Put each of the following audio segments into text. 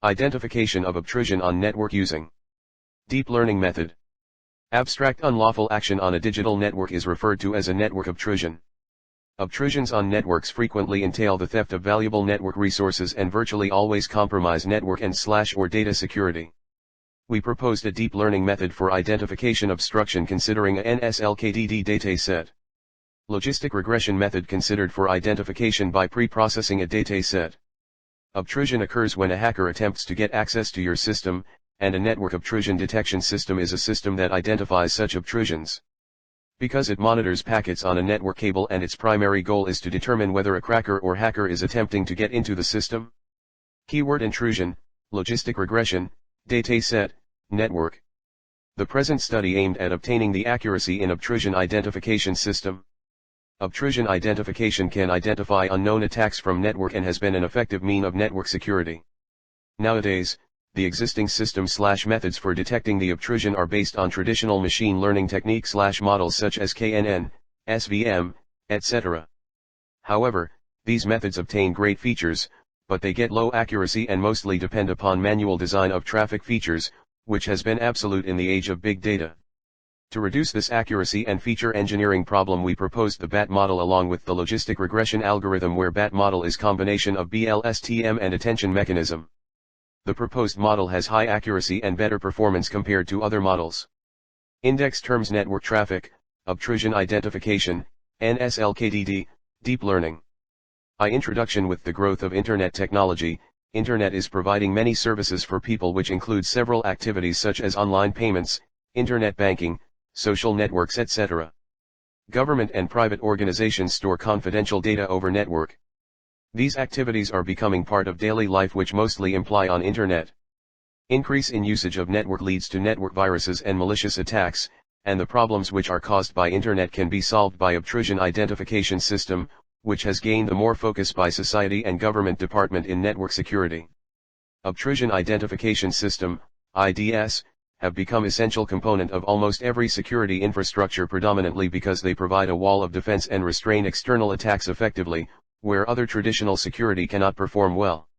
Identification of obtrusion on network using deep learning method. Abstract unlawful action on a digital network is referred to as a network obtrusion. Obtrusions on networks frequently entail the theft of valuable network resources and virtually always compromise network and/or data security. We proposed a deep learning method for identification obstruction considering a NSL KDD dataset. Logistic regression method considered for identification by pre-processing a dataset. Obtrusion occurs when a hacker attempts to get access to your system, and a network obtrusion detection system is a system that identifies such obtrusions. Because it monitors packets on a network cable and its primary goal is to determine whether a cracker or hacker is attempting to get into the system. Keyword intrusion, logistic regression, dataset, network. The present study aimed at obtaining the accuracy in obtrusion identification system. Obtrusion identification can identify unknown attacks from network and has been an effective mean of network security. Nowadays, the existing system/methods for detecting the obtrusion are based on traditional machine learning techniques/models such as KNN, SVM, etc. However, these methods obtain great features, but they get low accuracy and mostly depend upon manual design of traffic features, which has been absolute in the age of big data. To reduce this accuracy and feature engineering problem, we proposed the BAT model along with the logistic regression algorithm, where BAT model is combination of BLSTM and attention mechanism. The proposed model has high accuracy and better performance compared to other models. Index terms: network traffic, obtrusion identification, NSL KDD, deep learning. Introduction. With the growth of Internet technology, Internet is providing many services for people, which include several activities such as online payments, Internet banking, social networks, etc. Government and private organizations store confidential data over network. These activities are becoming part of daily life, which mostly imply on Internet. Increase in usage of network leads to network viruses and malicious attacks, and the problems which are caused by Internet can be solved by obtrusion identification system, which has gained the more focus by society and government department in network security. Obtrusion identification system, IDS, have become essential component of almost every security infrastructure, predominantly because they provide a wall of defense and restrain external attacks effectively, where other traditional security cannot perform well.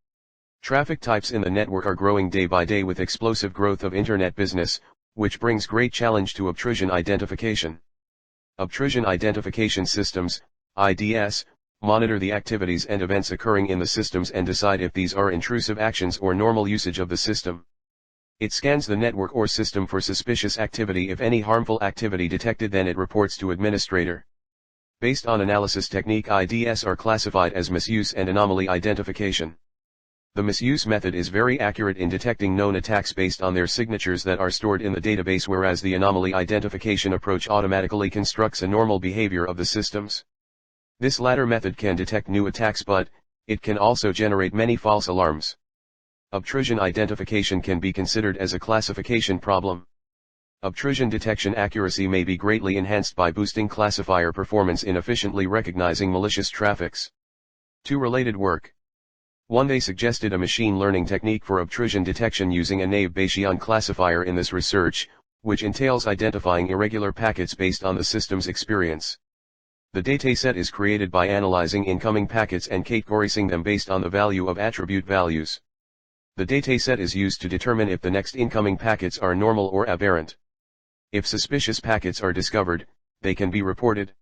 Traffic types in the network are growing day by day with explosive growth of Internet business, which brings great challenge to obtrusion identification. Obtrusion identification systems, IDS, monitor the activities and events occurring in the systems and decide if these are intrusive actions or normal usage of the system. It scans the network or system for suspicious activity. If any harmful activity detected, then it reports to administrator. Based on analysis technique, IDS are classified as misuse and anomaly identification. The misuse method is very accurate in detecting known attacks based on their signatures that are stored in the database, whereas the anomaly identification approach automatically constructs a normal behavior of the systems. This latter method can detect new attacks, but it can also generate many false alarms. Obtrusion identification can be considered as a classification problem. Obtrusion detection accuracy may be greatly enhanced by boosting classifier performance in efficiently recognizing malicious traffics. 2 related work. 1. They suggested a machine learning technique for obtrusion detection using a naive Bayesian classifier in this research, which entails identifying irregular packets based on the system's experience. The dataset is created by analyzing incoming packets and categorizing them based on the value of attribute values. The dataset is used to determine if the next incoming packets are normal or aberrant. If suspicious packets are discovered, they can be reported.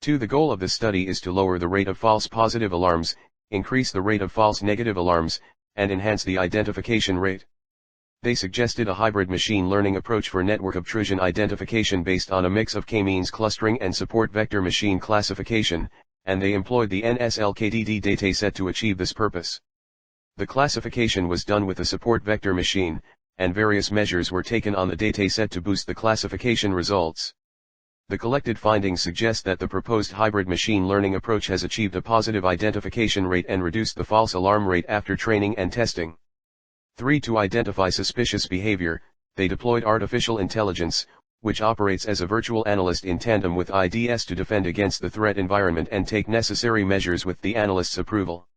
2. The goal of the study is to lower the rate of false positive alarms, increase the rate of false negative alarms, and enhance the identification rate. They suggested a hybrid machine learning approach for network obtrusion identification based on a mix of k-means clustering and support vector machine classification, and they employed the NSL KDD dataset to achieve this purpose. The classification was done with a support vector machine, and various measures were taken on the dataset to boost the classification results. The collected findings suggest that the proposed hybrid machine learning approach has achieved a positive identification rate and reduced the false alarm rate after training and testing. 3. To identify suspicious behavior, they deployed artificial intelligence, which operates as a virtual analyst in tandem with IDS to defend against the threat environment and take necessary measures with the analyst's approval.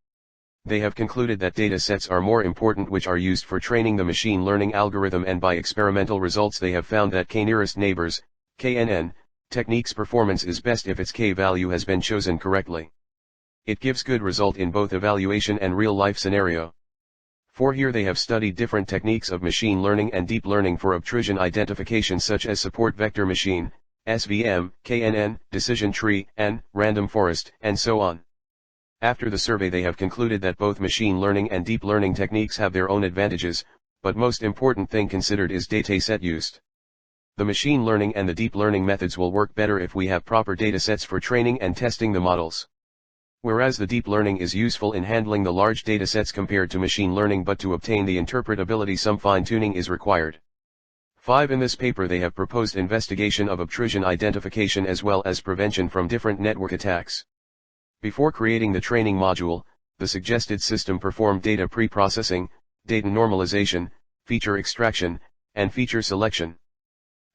They have concluded that data sets are more important, which are used for training the machine learning algorithm, and by experimental results they have found that k-nearest neighbors, KNN, technique's performance is best if its k value has been chosen correctly. It gives good result in both evaluation and real-life scenario. For here they have studied different techniques of machine learning and deep learning for obtrusion identification such as support vector machine, SVM, KNN, decision tree, and random forest, and so on. After the survey they have concluded that both machine learning and deep learning techniques have their own advantages, but most important thing considered is dataset used. The machine learning and the deep learning methods will work better if we have proper datasets for training and testing the models. Whereas the deep learning is useful in handling the large datasets compared to machine learning, but to obtain the interpretability some fine-tuning is required. 5. In this paper they have proposed investigation of obtrusion identification as well as prevention from different network attacks. Before creating the training module, the suggested system performed data pre-processing, data normalization, feature extraction, and feature selection.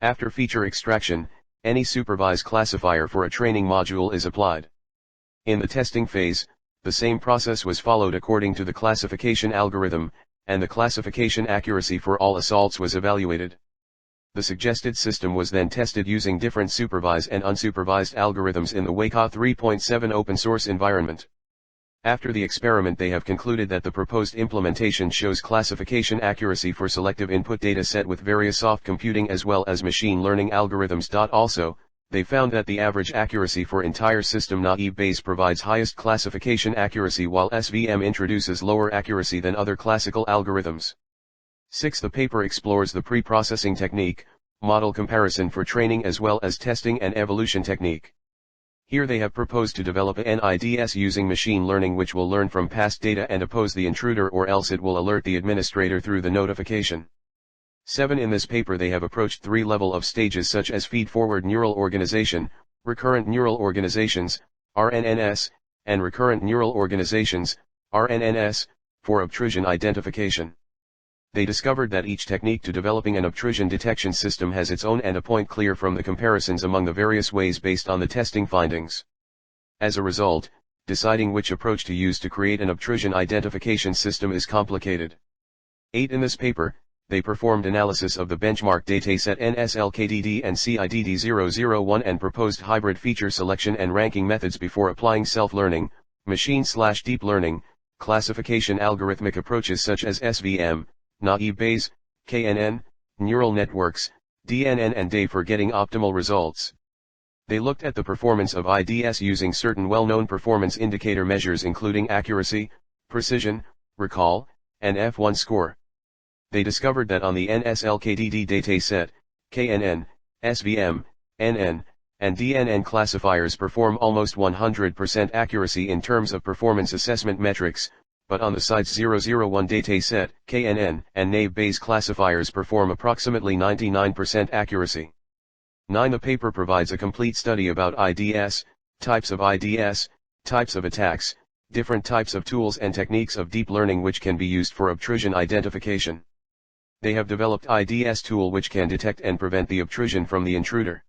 After feature extraction, any supervised classifier for a training module is applied. In the testing phase, the same process was followed according to the classification algorithm, and the classification accuracy for all assaults was evaluated. The suggested system was then tested using different supervised and unsupervised algorithms in the Weka 3.7 open source environment. After the experiment they have concluded that the proposed implementation shows classification accuracy for selective input data set with various soft computing as well as machine learning algorithms. Also, they found that the average accuracy for entire system naive Bayes provides highest classification accuracy while SVM introduces lower accuracy than other classical algorithms. 6. The paper explores the pre-processing technique, model comparison for training as well as testing and evolution technique. Here they have proposed to develop a NIDS using machine learning which will learn from past data and oppose the intruder, or else it will alert the administrator through the notification. 7. In this paper they have approached 3 levels of stages such as feed-forward neural organization, recurrent neural organizations, RNNs, and recurrent neural organizations, RNNs, for obtrusion identification. They discovered that each technique to developing an obtrusion detection system has its own endpoint clear from the comparisons among the various ways based on the testing findings. As a result, deciding which approach to use to create an obtrusion identification system is complicated. 8. In this paper, they performed analysis of the benchmark dataset NSL KDD and CIDD001 and proposed hybrid feature selection and ranking methods before applying self-learning, machine/deep learning, classification algorithmic approaches such as SVM, naive Bayes, KNN, neural networks, DNN and DAE for getting optimal results. They looked at the performance of IDS using certain well-known performance indicator measures including accuracy, precision, recall, and F1 score. They discovered that on the NSL KDD dataset, KNN, SVM, NN, and DNN classifiers perform almost 100% accuracy in terms of performance assessment metrics, but on the CIDS 001 dataset, KNN and naive Bayes classifiers perform approximately 99% accuracy. 9. The paper provides a complete study about IDS, types of attacks, different types of tools and techniques of deep learning which can be used for obtrusion identification. They have developed IDS tool which can detect and prevent the obtrusion from the intruder.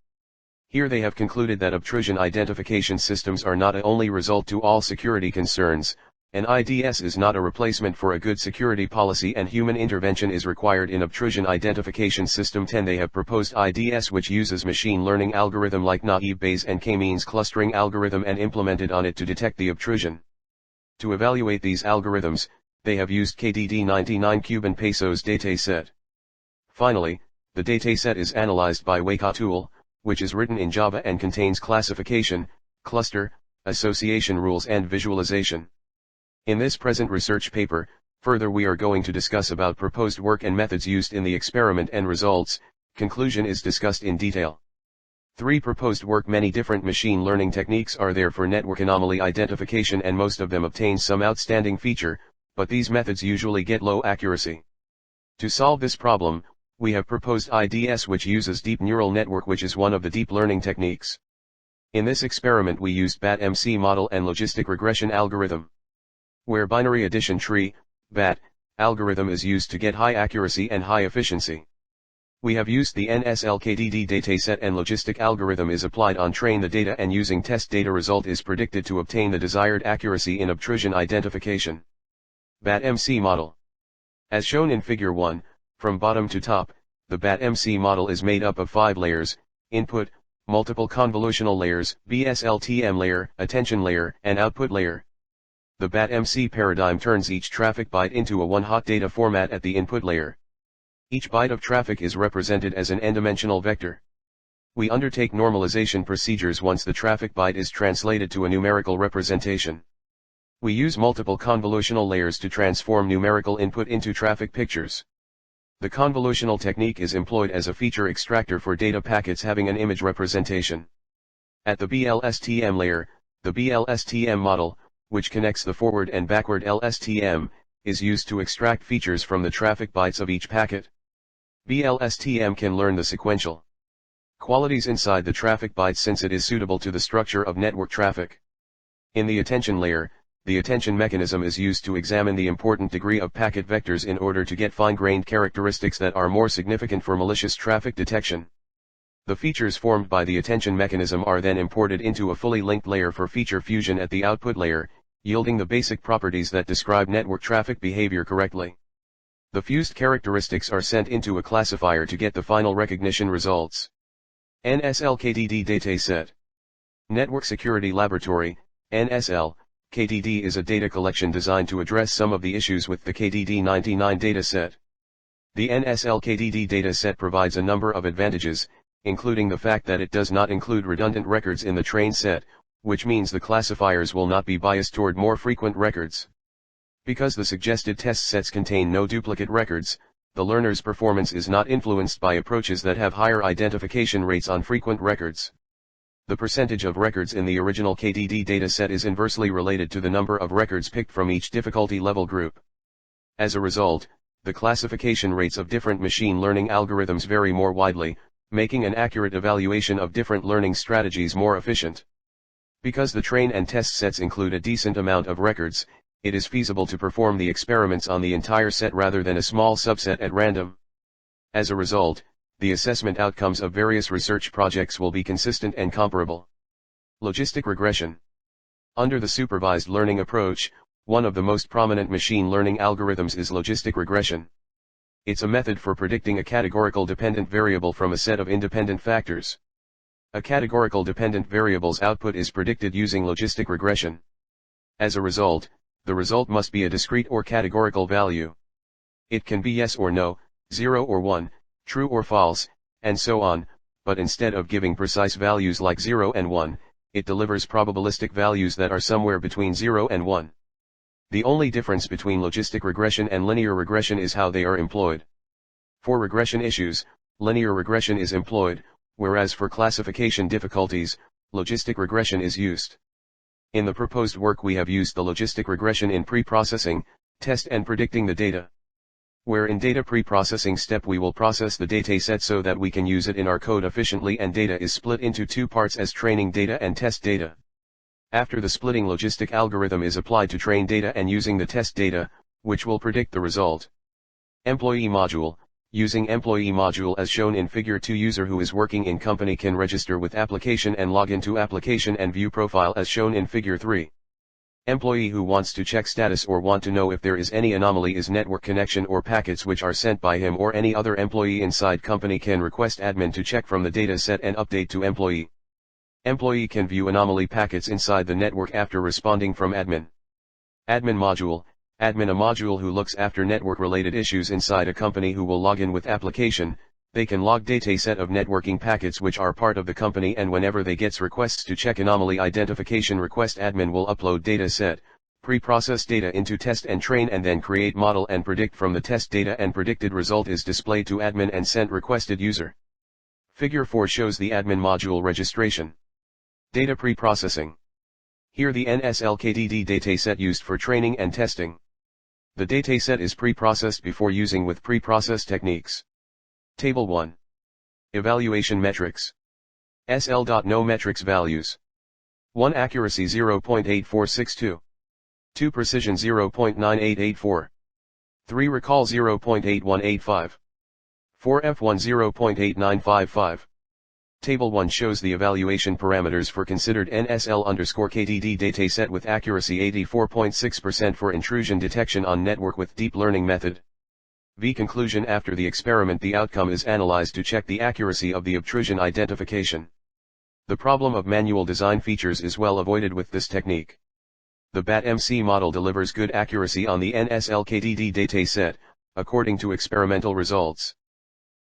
Here they have concluded that obtrusion identification systems are not a only result to all security concerns. An IDS is not a replacement for a good security policy and human intervention is required in obtrusion identification system. 10. They have proposed IDS which uses machine learning algorithm like naive Bayes and k-means clustering algorithm and implemented on it to detect the obtrusion. To evaluate these algorithms, they have used KDD 99 Cuban pesos dataset. Finally, the dataset is analyzed by Weka tool, which is written in Java and contains classification, cluster, association rules and visualization. In this present research paper, further we are going to discuss about proposed work and methods used in the experiment and results. Conclusion is discussed in detail. 3. Proposed work. Many different machine learning techniques are there for network anomaly identification and most of them obtain some outstanding feature, but these methods usually get low accuracy. To solve this problem, we have proposed IDS which uses deep neural network which is one of the deep learning techniques. In this experiment we used BAT-MC model and logistic regression algorithm. Where binary addition tree, BAT, algorithm is used to get high accuracy and high efficiency. We have used the NSL KDD dataset and logistic algorithm is applied on train the data and using test data result is predicted to obtain the desired accuracy in obtrusion identification. BAT-MC model. As shown in figure 1, from bottom to top, the BAT-MC model is made up of 5 layers, input, multiple convolutional layers, BSLTM layer, attention layer, and output layer. The BAT-MC paradigm turns each traffic byte into a one-hot data format at the input layer. Each byte of traffic is represented as an n-dimensional vector. We undertake normalization procedures once the traffic byte is translated to a numerical representation. We use multiple convolutional layers to transform numerical input into traffic pictures. The convolutional technique is employed as a feature extractor for data packets having an image representation. At the BLSTM layer, the BLSTM model, which connects the forward and backward LSTM, is used to extract features from the traffic bytes of each packet. BLSTM can learn the sequential qualities inside the traffic bytes since it is suitable to the structure of network traffic. In the attention layer, the attention mechanism is used to examine the important degree of packet vectors in order to get fine-grained characteristics that are more significant for malicious traffic detection. The features formed by the attention mechanism are then imported into a fully linked layer for feature fusion at the output layer, yielding the basic properties that describe network traffic behavior correctly. The fused characteristics are sent into a classifier to get the final recognition results. NSL KDD dataset. Network Security Laboratory, NSL KDD is a data collection designed to address some of the issues with the KDD99 dataset. The NSL KDD dataset provides a number of advantages, including the fact that it does not include redundant records in the train set, which means the classifiers will not be biased toward more frequent records. Because the suggested test sets contain no duplicate records, the learner's performance is not influenced by approaches that have higher identification rates on frequent records. The percentage of records in the original KDD dataset is inversely related to the number of records picked from each difficulty level group. As a result, the classification rates of different machine learning algorithms vary more widely, making an accurate evaluation of different learning strategies more efficient. Because the train and test sets include a decent amount of records, it is feasible to perform the experiments on the entire set rather than a small subset at random. As a result, the assessment outcomes of various research projects will be consistent and comparable. Logistic regression. Under the supervised learning approach, one of the most prominent machine learning algorithms is logistic regression. It's a method for predicting a categorical dependent variable from a set of independent factors. A categorical dependent variable's output is predicted using logistic regression. As a result, the result must be a discrete or categorical value. It can be yes or no, 0 or 1, true or false, and so on, but instead of giving precise values like 0 and 1, it delivers probabilistic values that are somewhere between 0 and 1. The only difference between logistic regression and linear regression is how they are employed. For regression issues, linear regression is employed, whereas for classification difficulties, logistic regression is used. In the proposed work we have used the logistic regression in pre-processing, test and predicting the data. Where in data pre-processing step we will process the dataset so that we can use it in our code efficiently, and data is split into two parts as training data and test data. After the splitting, logistic algorithm is applied to train data and using the test data, which will predict the result. Employee module. Using employee module as shown in figure 2, user who is working in company can register with application and log into application and view profile as shown in figure 3. Employee who wants to check status or want to know if there is any anomaly is network connection or packets which are sent by him or any other employee inside company can request admin to check from the data set and update to employee. Employee can view anomaly packets inside the network after responding from admin. Admin module. Admin, a module who looks after network-related issues inside a company who will log in with application. They can log dataset of networking packets which are part of the company, and whenever they gets requests to check anomaly identification request, admin will upload dataset, pre-process data into test and train, and then create model and predict from the test data, and predicted result is displayed to admin and sent requested user. Figure 4 shows the admin module registration. Data pre-processing. Here the NSL KDD dataset used for training and testing. The dataset is pre-processed before using with pre-process techniques. Table 1. Evaluation metrics. SL.no metrics values. 1 accuracy 0.8462. 2 precision 0.9884. 3 recall 0.8185. 4 F1 0.8955. Table 1 shows the evaluation parameters for considered NSL_KDD dataset with accuracy 84.6% for intrusion detection on network with deep learning method. V conclusion. After the experiment, the outcome is analyzed to check the accuracy of the obtrusion identification. The problem of manual design features is well avoided with this technique. the BAT-MC model delivers good accuracy on the NSL KDD dataset, according to experimental results.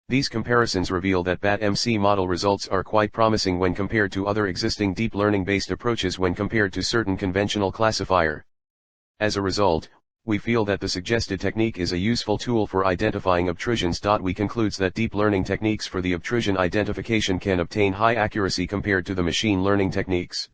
These comparisons reveal that BAT-MC model results are quite promising when compared to other existing deep learning-based approaches when compared to certain conventional classifier. As a result, we feel that the suggested technique is a useful tool for identifying obtrusions. We concludes that deep learning techniques for the obtrusion identification can obtain high accuracy compared to the machine learning techniques.